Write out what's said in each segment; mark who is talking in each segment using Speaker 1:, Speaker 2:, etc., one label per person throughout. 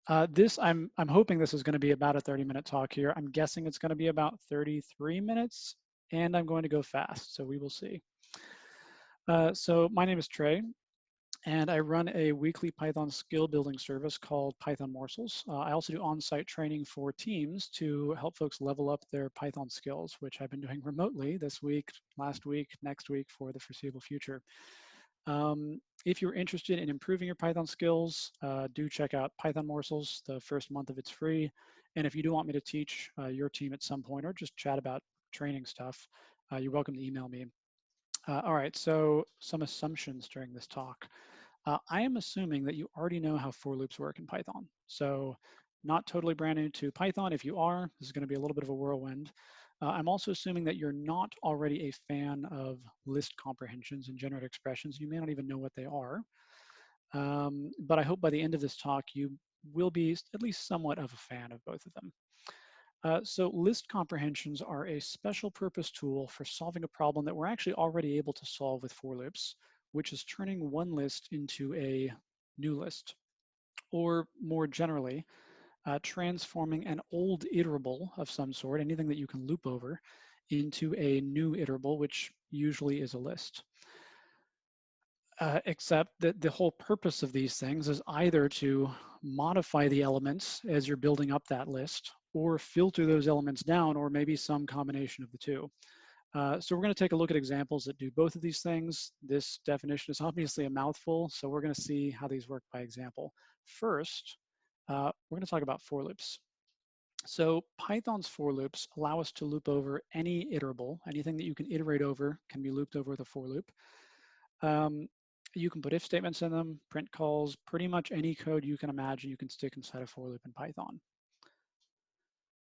Speaker 1: I'm hoping this is going to be about a 30-minute talk here. I'm guessing it's going to be about 33 minutes, and I'm going to go fast, so we will see. So my name is Trey, and I run a weekly Python skill building service called Python Morsels. I also do on-site training for teams to help folks level up their Python skills, which I've been doing remotely this week, last week, next week for the foreseeable future. If you're interested in improving your Python skills, do check out Python Morsels. The first month of it's free. And if you do want me to teach your team at some point or just chat about training stuff, you're welcome to email me. All right, so some assumptions during this talk. I am assuming that you already know how for loops work in Python. So not totally brand new to Python. If you are, this is going to be a little bit of a whirlwind. I'm also assuming that you're not already a fan of list comprehensions and generated expressions. You may not even know what they are. But I hope by the end of this talk, you will be at least somewhat of a fan of both of them. So list comprehensions are a special purpose tool for solving a problem that we're actually already able to solve with for loops, which is turning one list into a new list, or more generally, transforming an old iterable of some sort, anything that you can loop over, into a new iterable, which usually is a list. Except that the whole purpose of these things is either to modify the elements as you're building up that list, or filter those elements down, or maybe some combination of the two. So we're going to take a look at examples that do both of these things. This definition is obviously a mouthful, so we're going to see how these work by example. First, we're going to talk about for loops. So Python's for loops allow us to loop over any iterable. Anything that you can iterate over can be looped over with a for loop. You can put if statements in them, print calls, pretty much any code you can imagine you can stick inside a for loop in Python.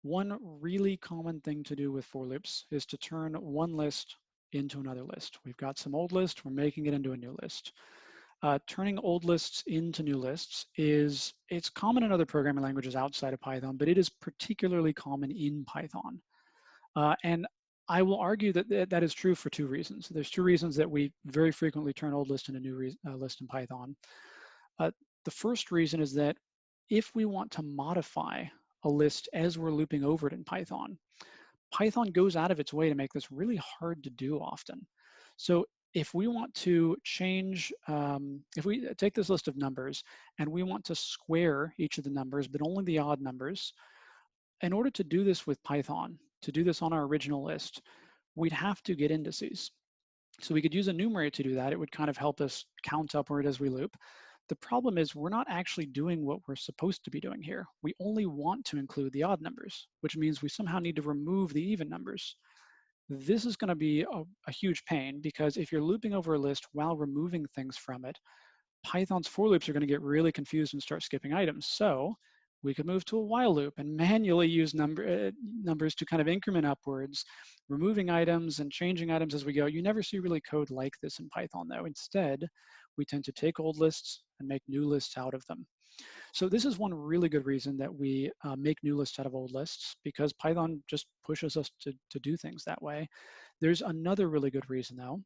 Speaker 1: One really common thing to do with for loops is to turn one list into another list. We've got some old list, we're making it into a new list. Turning old lists into new lists it's common in other programming languages outside of Python, but it is particularly common in Python. And I will argue that that is true for two reasons. There's two reasons that we very frequently turn old list into new list in Python. The first reason is that if we want to modify a list as we're looping over it in Python, Python goes out of its way to make this really hard to do often. So if we want to change, if we take this list of numbers and we want to square each of the numbers, but only the odd numbers, in order to do this with Python, to do this on our original list, we'd have to get indices. So we could use a numerator to do that. It would kind of help us count upward as we loop. The problem is we're not actually doing what we're supposed to be doing here. We only want to include the odd numbers, which means we somehow need to remove the even numbers. This is going to be a huge pain because if you're looping over a list while removing things from it, Python's for loops are going to get really confused and start skipping items. So we could move to a while loop and manually use numbers to kind of increment upwards, removing items and changing items as we go. You never see really code like this in Python though. Instead, we tend to take old lists and make new lists out of them. So this is one really good reason that we make new lists out of old lists, because Python just pushes us to do things that way. There's another really good reason though,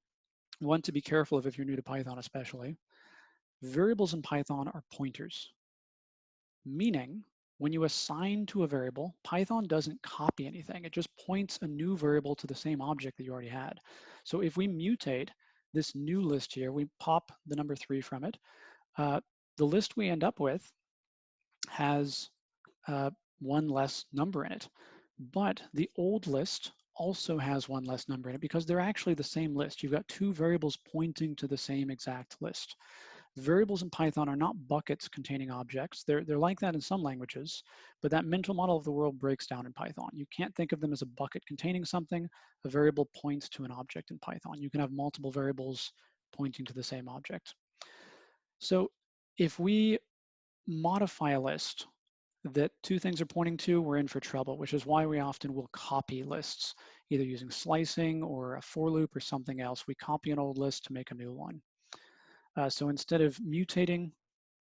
Speaker 1: one to be careful of if you're new to Python especially. Variables in Python are pointers, meaning when you assign to a variable, Python doesn't copy anything. It just points a new variable to the same object that you already had. So if we mutate this new list here, we pop the number 3 from it, the list we end up with has one less number in it. But the old list also has one less number in it because they're actually the same list. You've got two variables pointing to the same exact list. Variables in Python are not buckets containing objects. They're like that in some languages, but that mental model of the world breaks down in Python. You can't think of them as a bucket containing something. A variable points to an object in Python. You can have multiple variables pointing to the same object. So if we modify a list that two things are pointing to, we're in for trouble, which is why we often will copy lists, either using slicing or a for loop or something else. We copy an old list to make a new one. So instead of mutating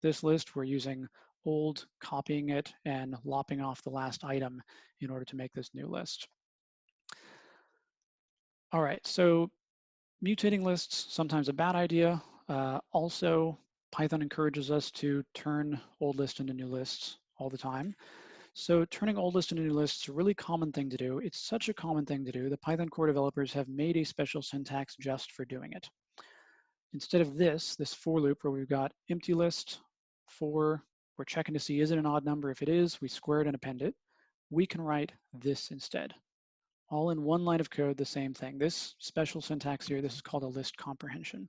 Speaker 1: this list, we're using old, copying it, and lopping off the last item in order to make this new list. All right, so mutating lists, sometimes a bad idea. Also, Python encourages us to turn old lists into new lists all the time. So turning old list into new lists is a really common thing to do. It's such a common thing to do that Python core developers have made a special syntax just for doing it. Instead of this for loop where we've got empty list for, we're checking to see is it an odd number. If it is, we square it and append it. We can write this instead. All in one line of code, the same thing. This special syntax here, this is called a list comprehension.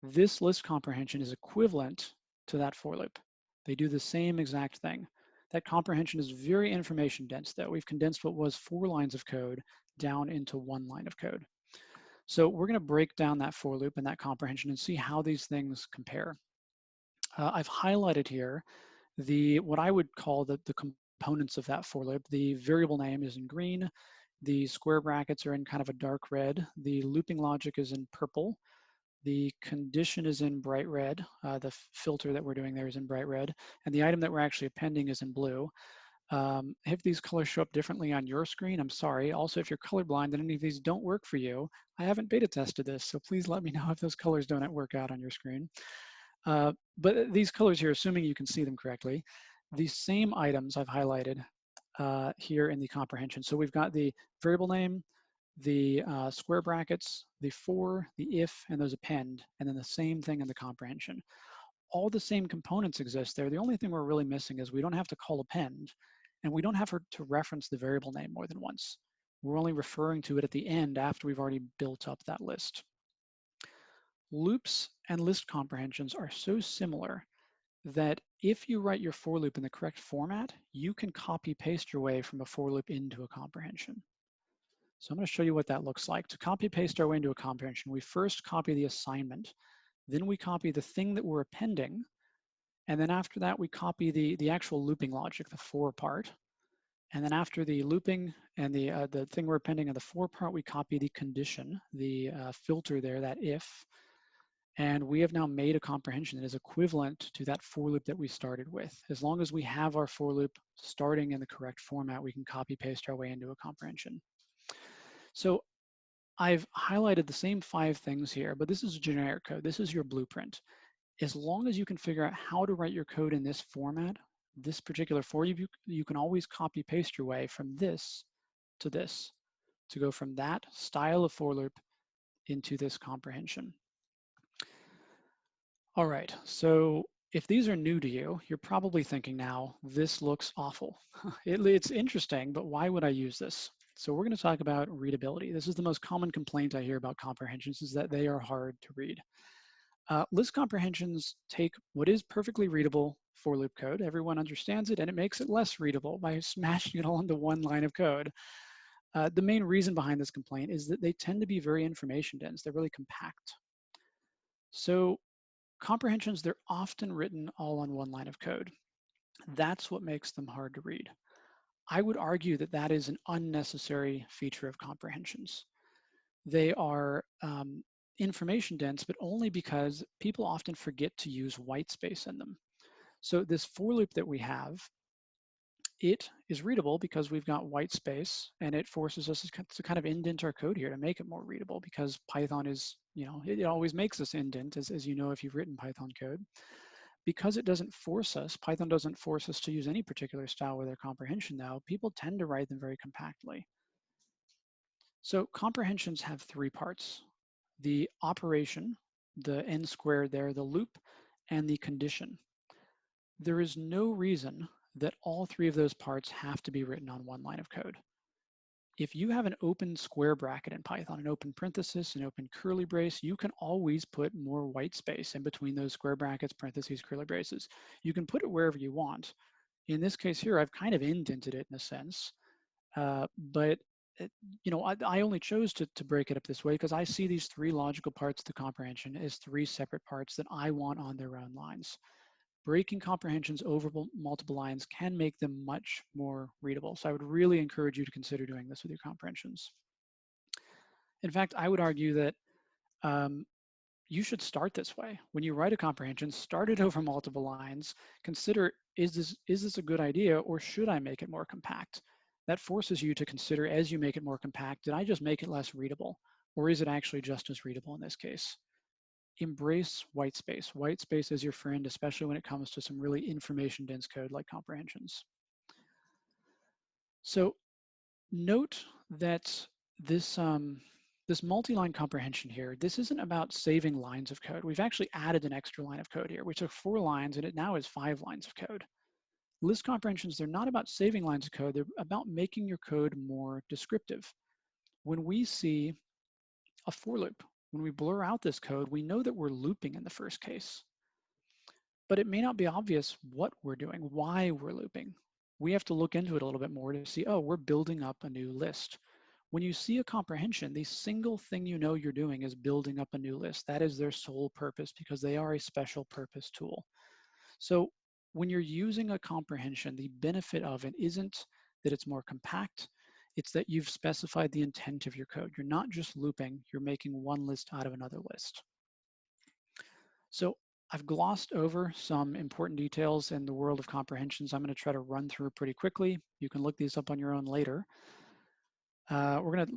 Speaker 1: This list comprehension is equivalent to that for loop. They do the same exact thing. That comprehension is very information dense though. We've condensed what was 4 lines of code down into 1 line of code. So we're going to break down that for loop and that comprehension and see how these things compare. I've highlighted here what I would call the components of that for loop. The variable name is in green. The square brackets are in kind of a dark red. The looping logic is in purple. The condition is in bright red. The filter that we're doing there is in bright red. And the item that we're actually appending is in blue. If these colors show up differently on your screen, I'm sorry. Also, if you're colorblind and any of these don't work for you, I haven't beta tested this, so please let me know if those colors don't work out on your screen. But these colors here, assuming you can see them correctly, these same items I've highlighted here in the comprehension. So we've got the variable name, the square brackets, the for, the if, and those append, and then the same thing in the comprehension. All the same components exist there. The only thing we're really missing is we don't have to call append, and we don't have to reference the variable name more than once. We're only referring to it at the end after we've already built up that list. Loops and list comprehensions are so similar that if you write your for loop in the correct format, you can copy paste your way from a for loop into a comprehension. So I'm going to show you what that looks like. To copy paste our way into a comprehension, we first copy the assignment, then we copy the thing that we're appending, and then after that we copy the actual looping logic, the for part. And then after the looping and the thing we're appending and the for part, we copy the condition, the filter there, that if. And we have now made a comprehension that is equivalent to that for loop that we started with. As long as we have our for loop starting in the correct format, we can copy paste our way into a comprehension. So I've highlighted the same 5 things here, but this is generic code. This is your blueprint. As long as you can figure out how to write your code in this format, this particular for loop, you can always copy paste your way from this, to go from that style of for loop into this comprehension. All right, so if these are new to you, you're probably thinking now, this looks awful. It's interesting, but why would I use this? So we're going to talk about readability. This is the most common complaint I hear about comprehensions, is that they are hard to read. List comprehensions take what is perfectly readable for loop code, everyone understands it, and it makes it less readable by smashing it all into 1 line of code. The main reason behind this complaint is that they tend to be very information dense. They're really compact. So comprehensions, they're often written all on 1 line of code. That's what makes them hard to read. I would argue that that is an unnecessary feature of comprehensions. They are information dense, but only because people often forget to use white space in them. So this for loop that we have, it is readable because we've got white space, and it forces us to kind of indent our code here to make it more readable, because Python is, it always makes us indent, as you know if you've written Python code. Because it doesn't force us, Python doesn't force us to use any particular style with their comprehension now, people tend to write them very compactly. So comprehensions have 3 parts: the operation, the n squared there, the loop, and the condition. There is no reason that all 3 of those parts have to be written on 1 line of code. If you have an open square bracket in Python, an open parenthesis, an open curly brace, you can always put more white space in between those square brackets, parentheses, curly braces. You can put it wherever you want. In this case here, I've kind of indented it in a sense, but I only chose to break it up this way because I see these 3 logical parts of the comprehension as 3 separate parts that I want on their own lines. Breaking comprehensions over multiple lines can make them much more readable. So I would really encourage you to consider doing this with your comprehensions. In fact, I would argue that you should start this way. When you write a comprehension, start it over multiple lines. Consider, is this a good idea, or should I make it more compact? That forces you to consider, as you make it more compact, did I just make it less readable, or is it actually just as readable in this case? embrace white space. White space is your friend, especially when it comes to some really information dense code like comprehensions. So note that this multi-line comprehension here, this isn't about saving lines of code. We've actually added an extra line of code here. We took 4 lines and it now is 5 lines of code. List comprehensions, they're not about saving lines of code, they're about making your code more descriptive. When we see a for loop, when we blur out this code, we know that we're looping in the first case, but it may not be obvious what we're doing, why we're looping. We have to look into it a little bit more to see, oh, we're building up a new list. When you see a comprehension, the single thing you know you're doing is building up a new list. That is their sole purpose because they are a special purpose tool. So when you're using a comprehension, the benefit of it isn't that it's more compact, it's that you've specified the intent of your code. You're not just looping, you're making one list out of another list. So I've glossed over some important details in the world of comprehensions. I'm going to try to run through pretty quickly. You can look these up on your own later. We're going to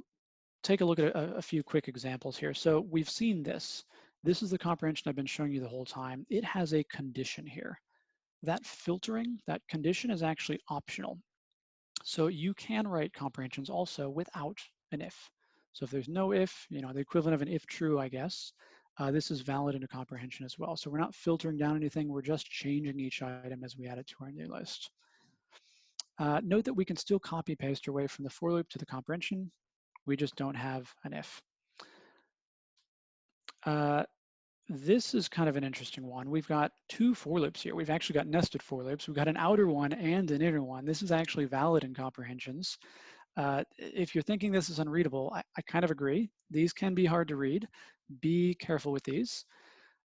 Speaker 1: take a look at a few quick examples here. So we've seen this. This is the comprehension I've been showing you the whole time. It has a condition here. That filtering, that condition is actually optional. So you can write comprehensions also without an if. So if there's no if, the equivalent of an if true, I guess, this is valid in a comprehension as well. So we're not filtering down anything, we're just changing each item as we add it to our new list. Note that we can still copy paste our way from the for loop to the comprehension. We just don't have an if. This is kind of an interesting one. We've got 2 for loops here. We've actually got nested for loops. We've got an outer one and an inner one. This is actually valid in comprehensions. If you're thinking this is unreadable, I kind of agree. These can be hard to read. Be careful with these.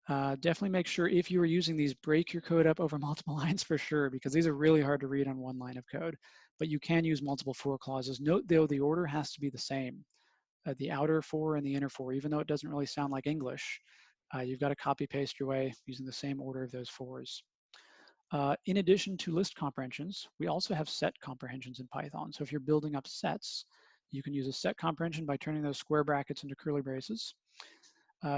Speaker 1: Definitely make sure if you are using these, break your code up over multiple lines for sure, because these are really hard to read on one line of code. But you can use multiple for clauses. Note though, the order has to be the same. The outer for and the inner for, even though it doesn't really sound like English, you've got to copy paste your way using the same order of those fors. In addition to list comprehensions, we also have set comprehensions in Python. So if you're building up sets, you can use a set comprehension by turning those square brackets into curly braces.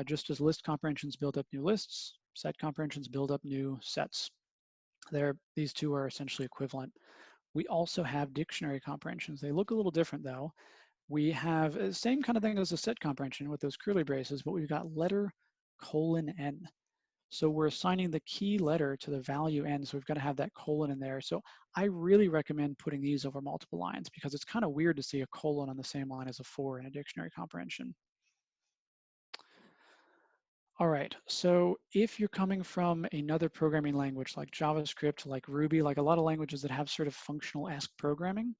Speaker 1: Just as list comprehensions build up new lists, set comprehensions build up new sets. These two are essentially equivalent. We also have dictionary comprehensions. They look a little different though. We have the same kind of thing as a set comprehension with those curly braces, but we've got letter colon n. So we're assigning the key letter to the value n, so we've got to have that colon in there. So I really recommend putting these over multiple lines because it's kind of weird to see a colon on the same line as a for in a dictionary comprehension. All right, so if you're coming from another programming language like JavaScript, like Ruby, like a lot of languages that have sort of functional-esque programming,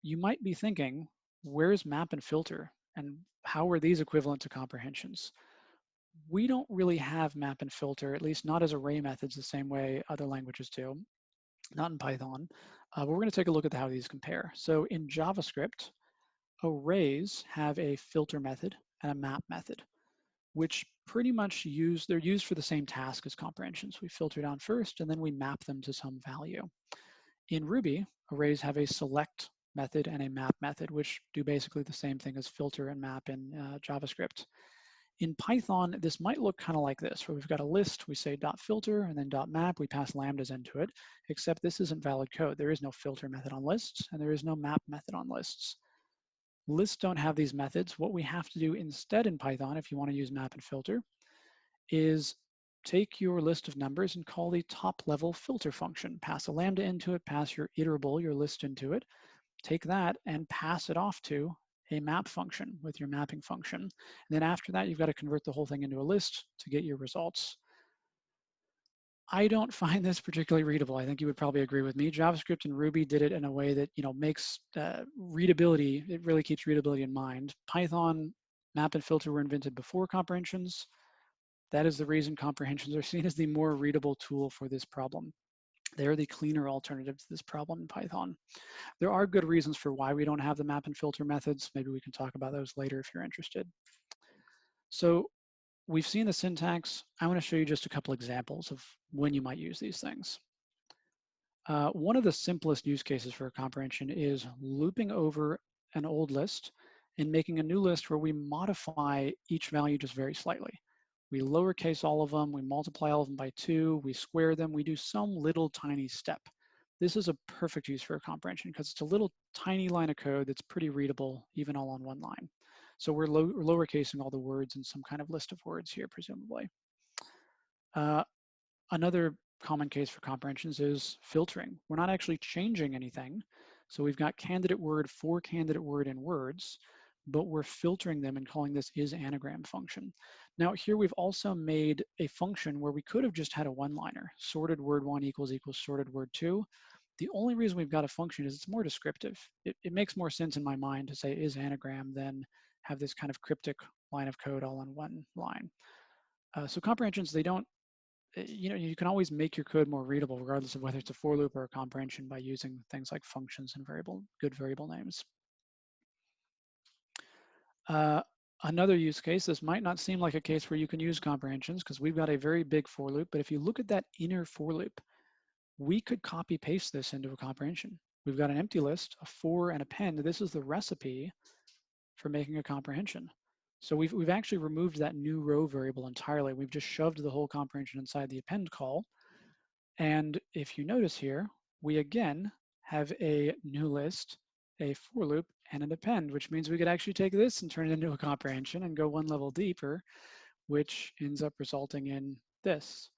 Speaker 1: you might be thinking, where's map and filter? And how are these equivalent to comprehensions? We don't really have map and filter, at least not as array methods the same way other languages do, not in Python. But we're going to take a look at how these compare. So in JavaScript, arrays have a filter method and a map method, which pretty much they're used for the same task as comprehensions. We filter down first and then we map them to some value. In Ruby, arrays have a select method and a map method, which do basically the same thing as filter and map in JavaScript. In Python, this might look kind of like this, where we've got a list, we say .filter, and then .map, we pass lambdas into it, except this isn't valid code. There is no filter method on lists, and there is no map method on lists. Lists don't have these methods. What we have to do instead in Python, if you want to use map and filter, is take your list of numbers and call the top level filter function. Pass a lambda into it, pass your iterable, your list into it, take that and pass it off to a map function with your mapping function. And then after that, you've got to convert the whole thing into a list to get your results. I don't find this particularly readable. I think you would probably agree with me. JavaScript and Ruby did it in a way that makes readability, it really keeps readability in mind. Python, map and filter were invented before comprehensions. That is the reason comprehensions are seen as the more readable tool for this problem. They're the cleaner alternative to this problem in Python. There are good reasons for why we don't have the map and filter methods. Maybe we can talk about those later if you're interested. So we've seen the syntax. I want to show you just a couple examples of when you might use these things. One of the simplest use cases for a comprehension is looping over an old list and making a new list where we modify each value just very slightly. We lowercase all of them, we multiply all of them by 2, we square them, we do some little tiny step. This is a perfect use for a comprehension because it's a little tiny line of code that's pretty readable, even all on one line. So we're lowercasing all the words in some kind of list of words here, presumably. Another common case for comprehensions is filtering. We're not actually changing anything. So we've got candidate word for candidate word in words, but we're filtering them and calling this isAnagram function. Now here we've also made a function where we could have just had a one-liner, sorted word 1 equals sorted word 2. The only reason we've got a function is it's more descriptive. It makes more sense in my mind to say isAnagram than have this kind of cryptic line of code all on one line. So comprehensions, they don't, you can always make your code more readable regardless of whether it's a for loop or a comprehension by using things like functions and good variable names. Another use case, this might not seem like a case where you can use comprehensions because we've got a very big for loop, but if you look at that inner for loop, we could copy paste this into a comprehension. We've got an empty list, a for and append. This is the recipe for making a comprehension. So we've actually removed that new row variable entirely. We've just shoved the whole comprehension inside the append call. And if you notice here, we again have a new list, a for loop, and an append, which means we could actually take this and turn it into a comprehension and go one level deeper, which ends up resulting in this,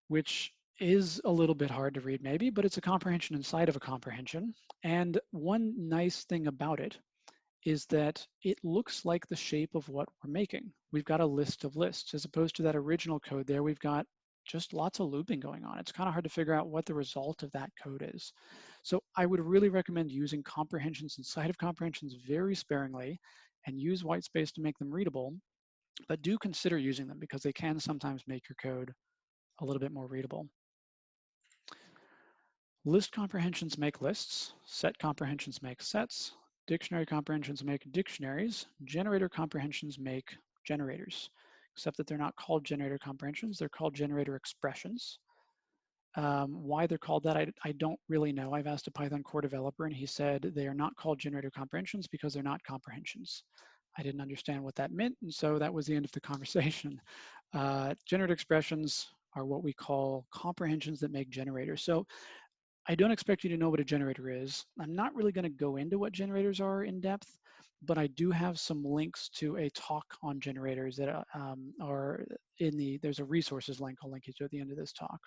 Speaker 1: which is a little bit hard to read maybe, but it's a comprehension inside of a comprehension. And one nice thing about it is that it looks like the shape of what we're making. We've got a list of lists as opposed to that original code there. We've got just lots of looping going on. It's kind of hard to figure out what the result of that code is. So I would really recommend using comprehensions inside of comprehensions very sparingly and use whitespace to make them readable, but do consider using them because they can sometimes make your code a little bit more readable. List comprehensions make lists, set comprehensions make sets, dictionary comprehensions make dictionaries, generator comprehensions make generators, except that they're not called generator comprehensions, they're called generator expressions. Why they're called that, I don't really know. I've asked a Python core developer and he said they are not called generator comprehensions because they're not comprehensions. I didn't understand what that meant, and so that was the end of the conversation. Generator expressions are what we call comprehensions that make generators. So I don't expect you to know what a generator is. I'm not really going to go into what generators are in depth, but I do have some links to a talk on generators that are there's a resources link I'll link you to at the end of this talk.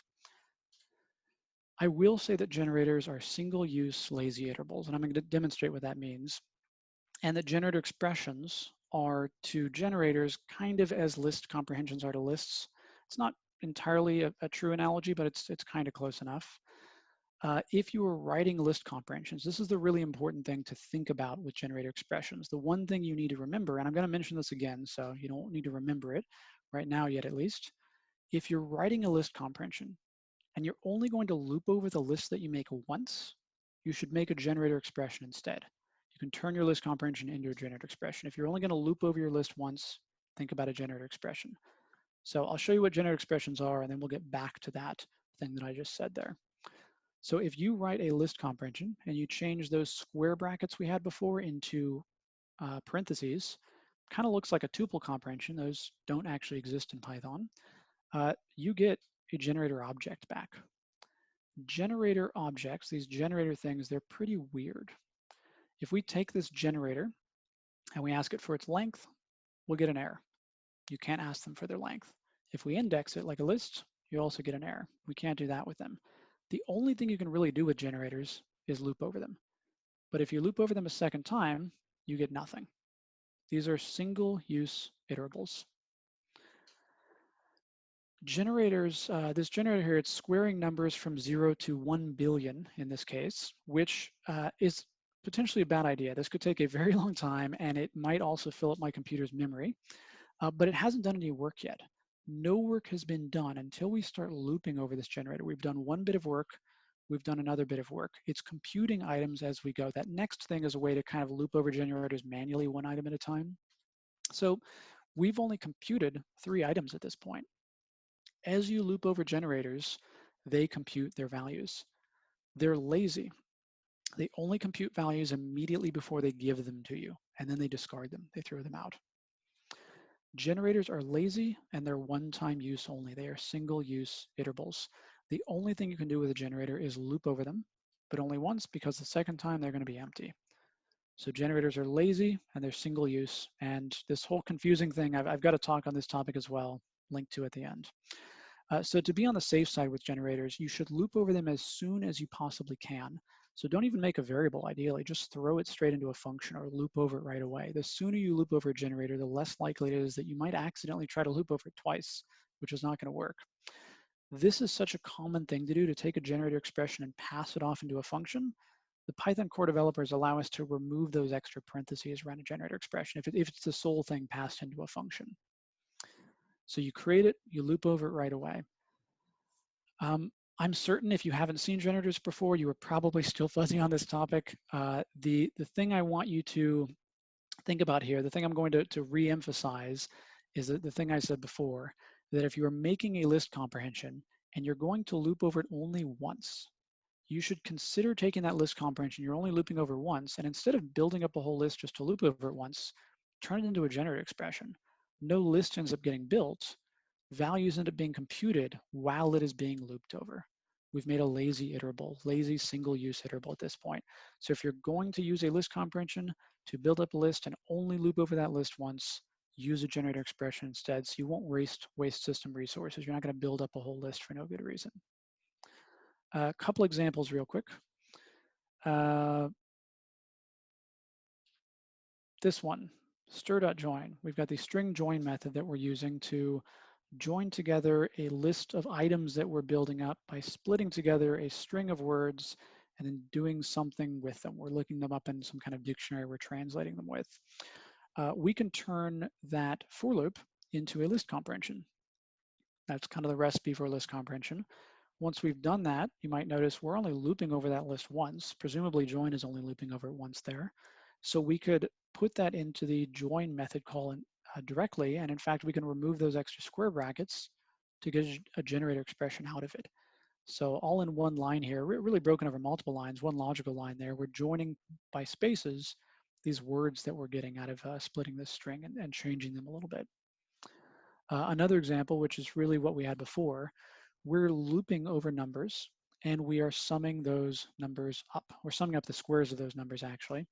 Speaker 1: I will say that generators are single-use lazy iterables, and I'm going to demonstrate what that means. And that generator expressions are to generators kind of as list comprehensions are to lists. It's not entirely a true analogy, but it's kind of close enough. If you are writing list comprehensions, this is the really important thing to think about with generator expressions. The one thing you need to remember, and I'm going to mention this again, so you don't need to remember it right now yet at least. If you're writing a list comprehension and you're only going to loop over the list that you make once, you should make a generator expression instead. You can turn your list comprehension into a generator expression. If you're only going to loop over your list once, think about a generator expression. So I'll show you what generator expressions are, and then we'll get back to that thing that I just said there. So if you write a list comprehension and you change those square brackets we had before into parentheses, kind of looks like a tuple comprehension. Those don't actually exist in Python. You get a generator object back. Generator objects, these generator things, they're pretty weird. If we take this generator and we ask it for its length, we'll get an error. You can't ask them for their length. If we index it like a list, you also get an error. We can't do that with them. The only thing you can really do with generators is loop over them. But if you loop over them a second time, you get nothing. These are single-use iterables. Generators, this generator here, it's squaring numbers from 0 to 1 billion in this case, which is potentially a bad idea. This could take a very long time, and it might also fill up my computer's memory, but it hasn't done any work yet. No work has been done until we start looping over this generator. We've done one bit of work, we've done another bit of work. It's computing items as we go. That next thing is a way to kind of loop over generators manually, one item at a time. So we've only computed 3 items at this point. As you loop over generators, they compute their values. They're lazy. They only compute values immediately before they give them to you, and then they discard them, they throw them out. Generators are lazy and they're one-time use only. They are single-use iterables. The only thing you can do with a generator is loop over them, but only once, because the second time they're going to be empty. So generators are lazy and they're single use. And this whole confusing thing, I've got a talk on this topic as well, linked to at the end. So to be on the safe side with generators, you should loop over them as soon as you possibly can. So don't even make a variable, ideally. Just throw it straight into a function or loop over it right away. The sooner you loop over a generator, the less likely it is that you might accidentally try to loop over it twice, which is not going to work. This is such a common thing to do, to take a generator expression and pass it off into a function. The Python core developers allow us to remove those extra parentheses around a generator expression if it's the sole thing passed into a function. So you create it, you loop over it right away. I'm certain if you haven't seen generators before, you are probably still fuzzy on this topic. The thing I want you to think about here, the thing I'm going to re-emphasize is that the thing I said before, that if you're making a list comprehension and you're going to loop over it only once, you should consider taking that list comprehension you're only looping over once, and instead of building up a whole list just to loop over it once, turn it into a generator expression. No list ends up getting built. Values end up being computed while it is being looped over. We've made a lazy iterable, lazy single-use iterable at this point. So if you're going to use a list comprehension to build up a list and only loop over that list once, use a generator expression instead, so you won't waste system resources. You're not going to build up a whole list for no good reason. A couple examples real quick. This one, stir.join. We've got the string join method that we're using to join together a list of items that we're building up by splitting together a string of words and then doing something with them. We're looking them up in some kind of dictionary we're translating them with. We can turn that for loop into a list comprehension. That's kind of the recipe for a list comprehension. Once we've done that, you might notice we're only looping over that list once. Presumably join is only looping over it once there. So we could put that into the join method call directly, and in fact, we can remove those extra square brackets to get a generator expression out of it. So all in one line here, really broken over multiple lines, one logical line there. We're joining by spaces these words that we're getting out of splitting this string and changing them a little bit. Another example, which is really what we had before, we're looping over numbers and we are summing those numbers up. We're summing up the squares of those numbers actually.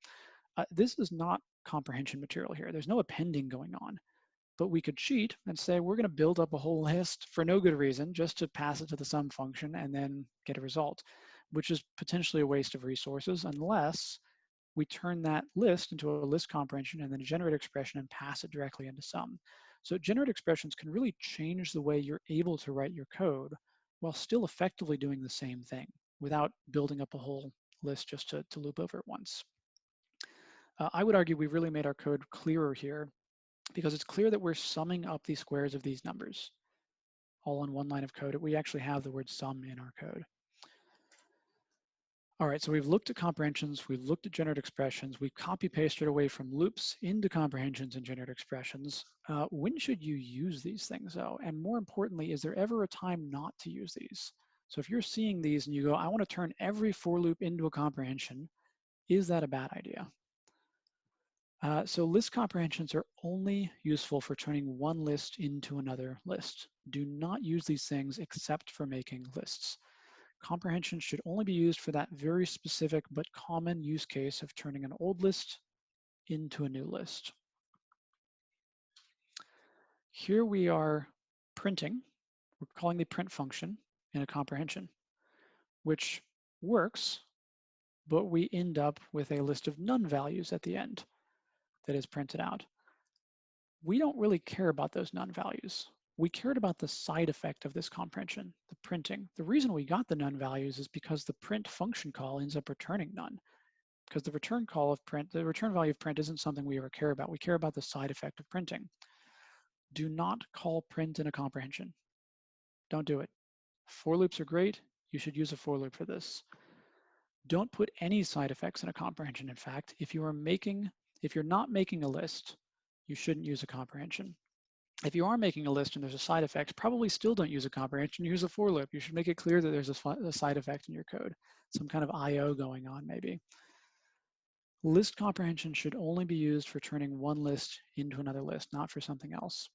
Speaker 1: This is not comprehension material here. There's no appending going on, but we could cheat and say we're going to build up a whole list for no good reason just to pass it to the sum function and then get a result, which is potentially a waste of resources unless we turn that list into a list comprehension and then a generate expression and pass it directly into sum. So generate expressions can really change the way you're able to write your code while still effectively doing the same thing without building up a whole list just to loop over it once. I would argue we've really made our code clearer here because it's clear that we're summing up the squares of these numbers all in one line of code. We actually have the word sum in our code. All right, so we've looked at comprehensions, we've looked at generated expressions, we've copy pasted away from loops into comprehensions and generated expressions. When should you use these things though? And more importantly, is there ever a time not to use these? So if you're seeing these and you go, I want to turn every for loop into a comprehension, is that a bad idea? So list comprehensions are only useful for turning one list into another list. Do not use these things except for making lists. Comprehensions should only be used for that very specific but common use case of turning an old list into a new list. Here we are printing. We're calling the print function in a comprehension, which works, but we end up with a list of none values at the end that is printed out. We don't really care about those none values. We cared about the side effect of this comprehension, the printing. The reason we got the none values is because the print function call ends up returning none. Because the return call of print, the return value of print isn't something we ever care about. We care about the side effect of printing. Do not call print in a comprehension. Don't do it. For loops are great. You should use a for loop for this. Don't put any side effects in a comprehension. In fact, if you're not making a list, you shouldn't use a comprehension. If you are making a list and there's a side effect, probably still don't use a comprehension, use a for loop. You should make it clear that there's a side effect in your code, some kind of IO going on maybe. List comprehension should only be used for turning one list into another list, not for something else.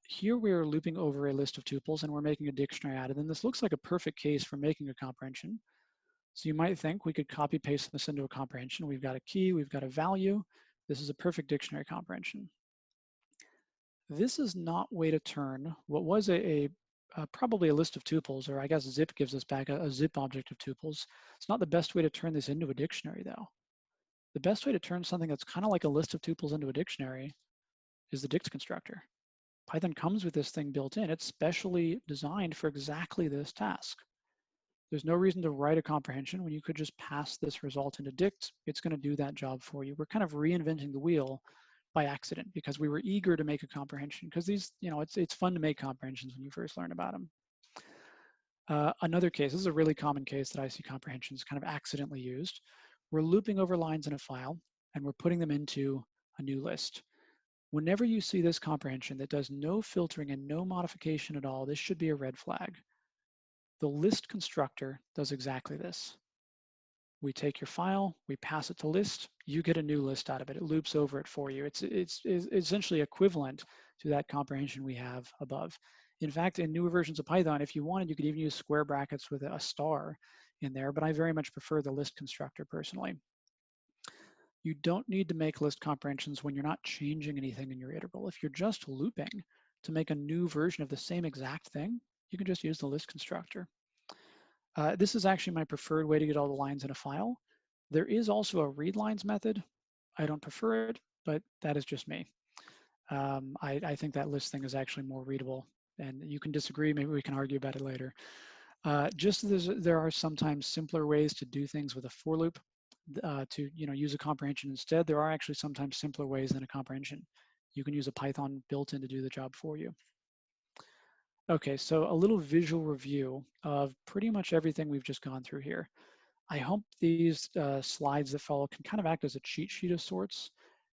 Speaker 1: Here we're looping over a list of tuples and we're making a dictionary out of them. This looks like a perfect case for making a comprehension. So you might think we could copy paste this into a comprehension. We've got a key, we've got a value. This is a perfect dictionary comprehension. This is not way to turn what was probably a list of tuples, or I guess zip gives us back a zip object of tuples. It's not the best way to turn this into a dictionary though. The best way to turn something that's kind of like a list of tuples into a dictionary is the dict constructor. Python comes with this thing built in. It's specially designed for exactly this task. There's no reason to write a comprehension when you could just pass this result into dict. It's going to do that job for you. We're kind of reinventing the wheel by accident because we were eager to make a comprehension because these, it's fun to make comprehensions when you first learn about them. Another case, this is a really common case that I see comprehensions kind of accidentally used. We're looping over lines in a file and we're putting them into a new list. Whenever you see this comprehension that does no filtering and no modification at all, this should be a red flag. The list constructor does exactly this. We take your file, we pass it to list, you get a new list out of it. It loops over it for you. It's essentially equivalent to that comprehension we have above. In fact, in newer versions of Python, if you wanted, you could even use square brackets with a star in there, but I very much prefer the list constructor personally. You don't need to make list comprehensions when you're not changing anything in your iterable. If you're just looping to make a new version of the same exact thing, you can just use the list constructor. This is actually my preferred way to get all the lines in a file. There is also a read lines method. I don't prefer it, but that is just me. I think that list thing is actually more readable, and you can disagree. Maybe we can argue about it later. Just as there are sometimes simpler ways to do things with a for loop to use a comprehension instead, there are actually sometimes simpler ways than a comprehension. You can use a Python built-in to do the job for you. Okay, so a little visual review of pretty much everything we've just gone through here. I hope these slides that follow can kind of act as a cheat sheet of sorts.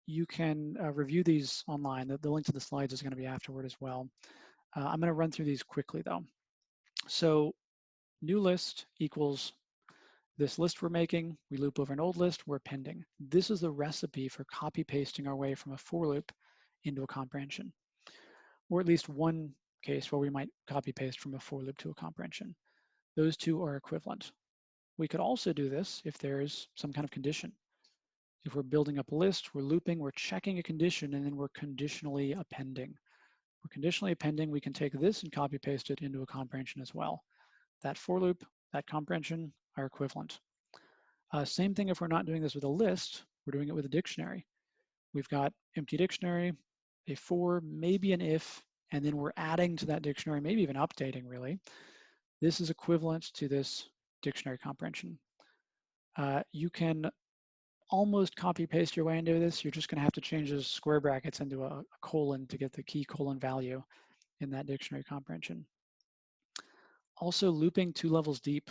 Speaker 1: You can review these online. The link to the slides is going to be afterward as well. I'm going to run through these quickly though. So new list equals this list we're making. We loop over an old list, we're appending. This is the recipe for copy pasting our way from a for loop into a comprehension, or at least one case where we might copy paste from a for loop to a comprehension. Those two are equivalent. We could also do this if there's some kind of condition. If we're building up a list, we're looping, we're checking a condition, and then we're conditionally appending. We're conditionally appending, we can take this and copy paste it into a comprehension as well. That for loop, that comprehension are equivalent. Same thing if we're not doing this with a list, we're doing it with a dictionary. We've got empty dictionary, a for, maybe an if, and then we're adding to that dictionary, maybe even updating really. This is equivalent to this dictionary comprehension. You can almost copy paste your way into this. You're just going to have to change those square brackets into a colon to get the key colon value in that dictionary comprehension. Also looping 2 levels deep,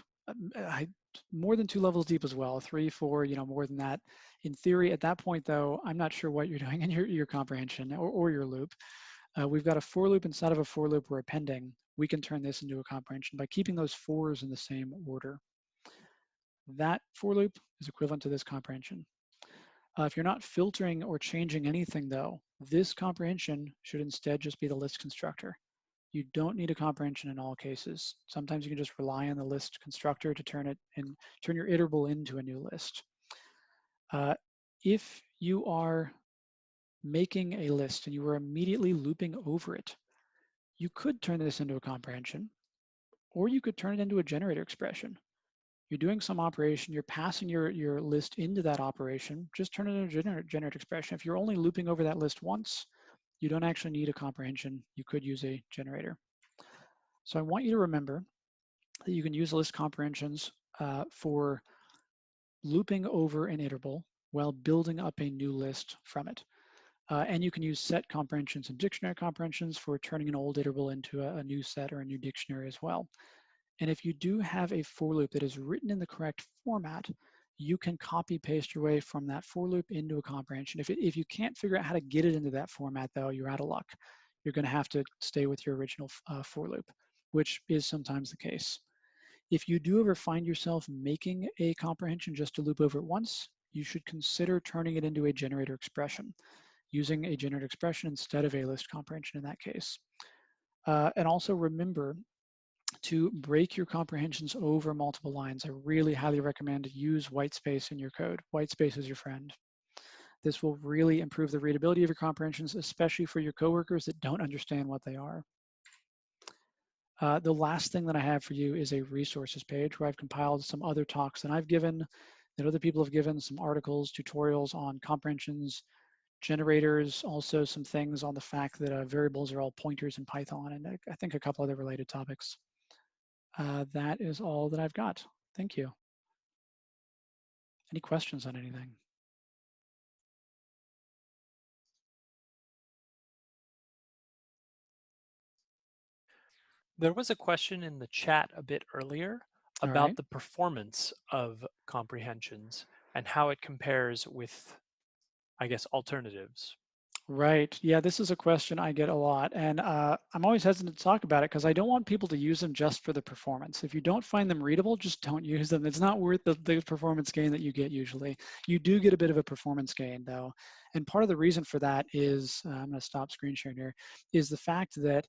Speaker 1: more than 2 levels deep as well, 3, 4, more than that. In theory, at that point though, I'm not sure what you're doing in your comprehension or your loop. We've got a for loop inside of a for loop we're appending. We can turn this into a comprehension by keeping those fors in the same order. That for loop is equivalent to this comprehension. If you're not filtering or changing anything though, this comprehension should instead just be the list constructor. You don't need a comprehension in all cases. Sometimes you can just rely on the list constructor to turn your iterable into a new list. If you are making a list and you are immediately looping over it, you could turn this into a comprehension, or you could turn it into a generator expression. You're doing some operation, you're passing your list into that operation, just turn it into a generator expression. If you're only looping over that list once, you don't actually need a comprehension. You could use a generator. So I want you to remember that you can use list comprehensions for looping over an iterable while building up a new list from it. And you can use set comprehensions and dictionary comprehensions for turning an old iterable into a new set or a new dictionary as well. And if you do have a for loop that is written in the correct format, you can copy paste your way from that for loop into a comprehension. If you can't figure out how to get it into that format though, you're out of luck. You're going to have to stay with your original for loop, which is sometimes the case. If you do ever find yourself making a comprehension just to loop over it once, you should consider turning it into a generator expression, using a generator expression instead of a list comprehension in that case. And also remember to break your comprehensions over multiple lines. I really highly recommend use white space in your code. White space is your friend. This will really improve the readability of your comprehensions, especially for your coworkers that don't understand what they are. The last thing that I have for you is a resources page where I've compiled some other talks that I've given, that other people have given, some articles, tutorials on comprehensions, generators, also some things on the fact that variables are all pointers in Python, and I think a couple other related topics. That is all that I've got. Thank you. Any questions on anything?
Speaker 2: There was a question in the chat a bit earlier
Speaker 1: All
Speaker 2: about
Speaker 1: right.
Speaker 2: the performance of comprehensions and how it compares with, I guess, alternatives.
Speaker 1: Right. Yeah, this is a question I get a lot, and I'm always hesitant to talk about it because I don't want people to use them just for the performance. If you don't find them readable, just don't use them. It's not worth the performance gain that you get usually. You do get a bit of a performance gain though, and part of the reason for that is, I'm going to stop screen sharing here, is the fact that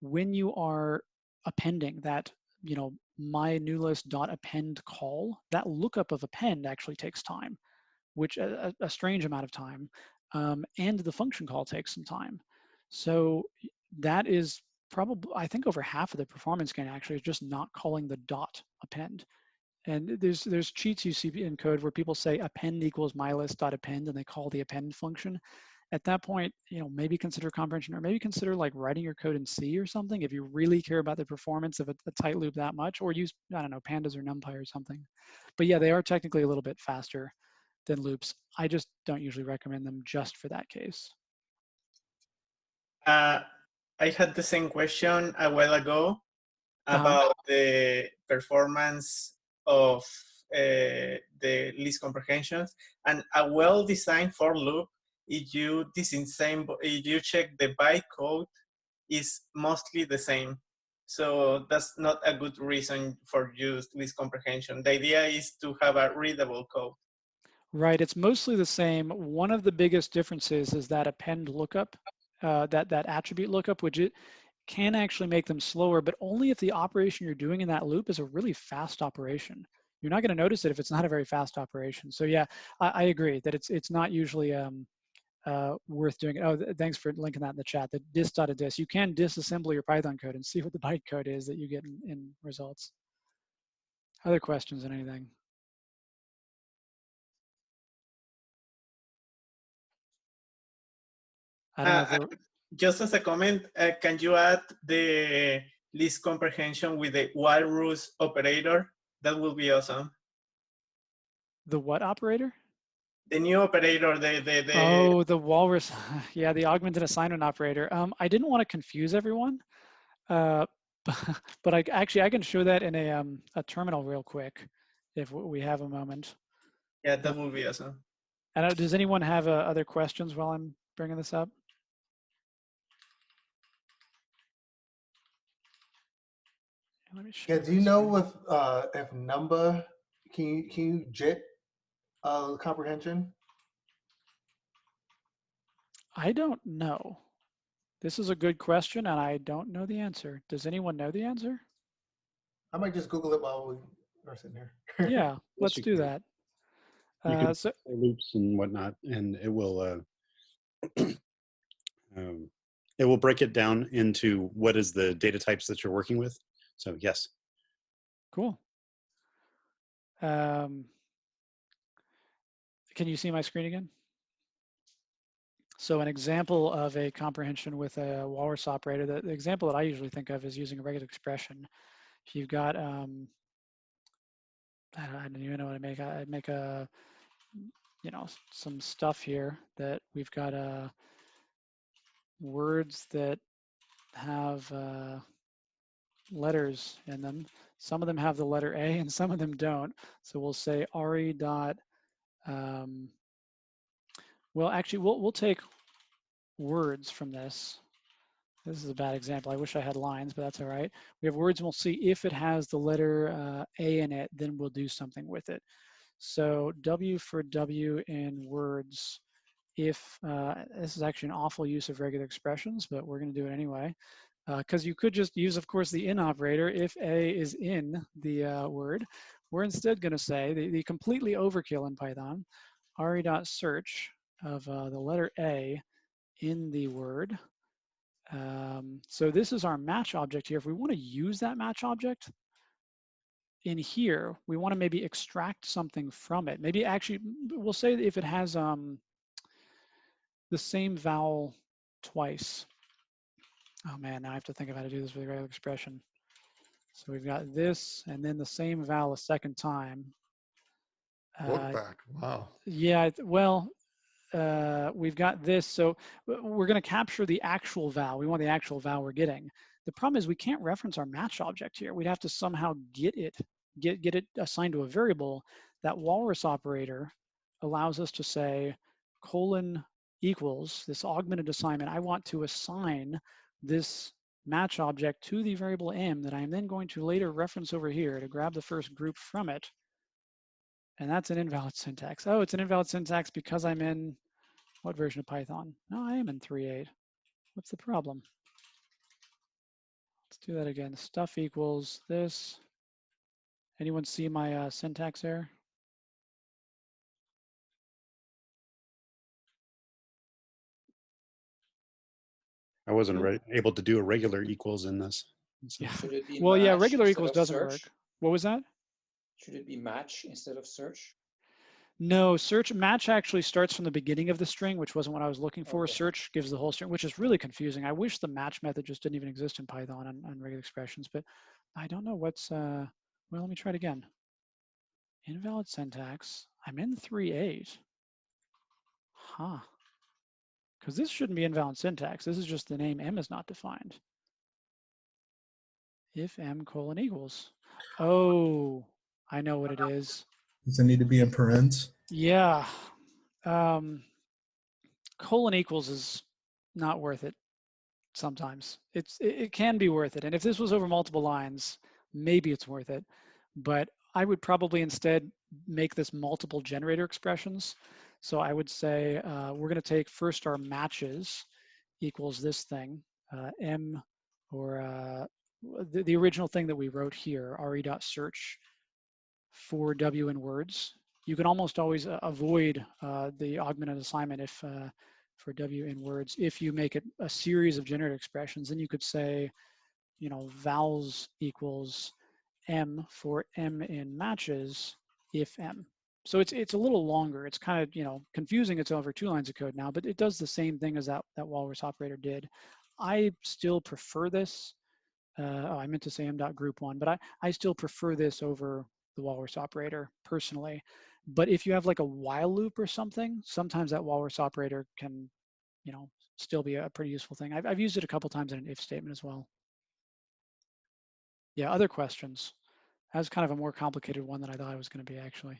Speaker 1: when you are appending that, my new list dot append call, that lookup of append actually takes time, which a strange amount of time, and the function call takes some time. So that is probably, I think, over half of the performance gain actually is just not calling the dot append. And there's cheats you see in code where people say append equals mylist dot append and they call the append function. At that point, maybe consider comprehension, or maybe consider like writing your code in C or something if you really care about the performance of a tight loop that much, or use, I don't know, pandas or NumPy or something. But yeah, they are technically a little bit faster than loops. I just don't usually recommend them just for that case.
Speaker 3: I had the same question a while ago about the performance of the list comprehensions, and a well-designed for loop, if you check the bytecode, is mostly the same. So that's not a good reason for use list comprehension. The idea is to have a readable code.
Speaker 1: Right, it's mostly the same. One of the biggest differences is that append lookup, that attribute lookup, which it can actually make them slower, but only if the operation you're doing in that loop is a really fast operation. You're not going to notice it if it's not a very fast operation. So yeah, I agree that it's not usually worth doing it. Oh, thanks for linking that in the chat. The dis.dis. You can disassemble your Python code and see what the bytecode is that you get in results. Other questions on anything? I don't know if there...
Speaker 3: Just as a comment, can you add the list comprehension with the walrus operator? That will be awesome.
Speaker 1: The what operator?
Speaker 3: The new operator,
Speaker 1: Oh, the walrus. Yeah, the augmented assignment operator. I didn't want to confuse everyone, but I can show that in a terminal real quick if we have a moment.
Speaker 3: Yeah, that would be awesome.
Speaker 1: And does anyone have other questions while I'm bringing this up? Let me share.
Speaker 4: Yeah, do you know if number can you JIT comprehension?
Speaker 1: I don't know. This is a good question, and I don't know the answer. Does anyone know the answer?
Speaker 4: I might just Google it while we are sitting here.
Speaker 1: Yeah, let's do that.
Speaker 5: You can so, loops and whatnot, and it will break it down into what is the data types that you're working with. So yes.
Speaker 1: Cool. Can you see my screen again? So an example of a comprehension with a walrus operator, the example that I usually think of is using a regular expression. If you've got, I don't even know what I make. I make a, some stuff here that we've got words that have letters in them. Some of them have the letter A and some of them don't. So we'll say RE dot, well, actually, we'll take words from this. This is a bad example. I wish I had lines, but that's all right. We have words and we'll see if it has the letter A in it, then we'll do something with it. So W for W in words. If this is actually an awful use of regular expressions, but we're going to do it anyway, because you could just use, of course, the in operator if A is in the word. We're instead going to say the completely overkill in Python, re.search of the letter A in the word. So this is our match object here. If we want to use that match object in here, we want to maybe extract something from it. Maybe actually, we'll say that if it has the same vowel twice. Oh man, now I have to think of how to do this with a regular expression. So we've got this and then the same vowel a second time.
Speaker 6: Look back. Wow.
Speaker 1: Yeah, well, we've got this. So we're going to capture the actual vowel. We want the actual vowel we're getting. The problem is we can't reference our match object here. We'd have to somehow get it assigned to a variable. That walrus operator allows us to say colon equals this augmented assignment. I want to assign this match object to the variable m that I am then going to later reference over here to grab the first group from it. And that's an invalid syntax. Oh, it's an invalid syntax because I'm in what version of Python? No, I am in 3.8. What's the problem? Let's do that again. Stuff equals this. Anyone see my syntax error?
Speaker 5: I wasn't able to do a regular equals in this. So.
Speaker 1: Yeah.
Speaker 7: Should it be
Speaker 1: Well, yeah,
Speaker 7: match
Speaker 1: regular
Speaker 7: instead
Speaker 1: equals
Speaker 7: of
Speaker 1: doesn't
Speaker 7: search?
Speaker 1: work. What was that?
Speaker 7: Should it be match instead of search?
Speaker 1: No, search match actually starts from the beginning of the string, which wasn't what I was looking for.
Speaker 7: Okay.
Speaker 1: Search gives the whole string, which is really confusing. I wish the match method just didn't even exist in Python on regular expressions, but I don't know what's, well, let me try it again. Invalid syntax. I'm in 3.8. Huh. Because this shouldn't be invalid syntax. This is just the name m is not defined. If m colon equals. Oh, I know what it is.
Speaker 8: Does it need to be in parens?
Speaker 1: Yeah. Colon equals is not worth it sometimes. It can be worth it. And if this was over multiple lines, maybe it's worth it. But I would probably instead make this multiple generator expressions. So I would say we're going to take first our matches equals this thing, m, or the original thing that we wrote here, re.search for w in words. You can almost always avoid the augmented assignment if for w in words if you make it a series of generator expressions. Then you could say, you know, vowels equals m for m in matches if m. So it's a little longer. It's kind of, you know, confusing. It's over 2 lines of code now, but it does the same thing as that walrus operator did. I still prefer this. Oh, I meant to say m.group1, but I still prefer this over the walrus operator personally. But if you have like a while loop or something, sometimes that walrus operator can, you know, still be a pretty useful thing. I've used it a couple times in an if statement as well. Yeah, other questions? That was kind of a more complicated one than I thought it was going to be, actually.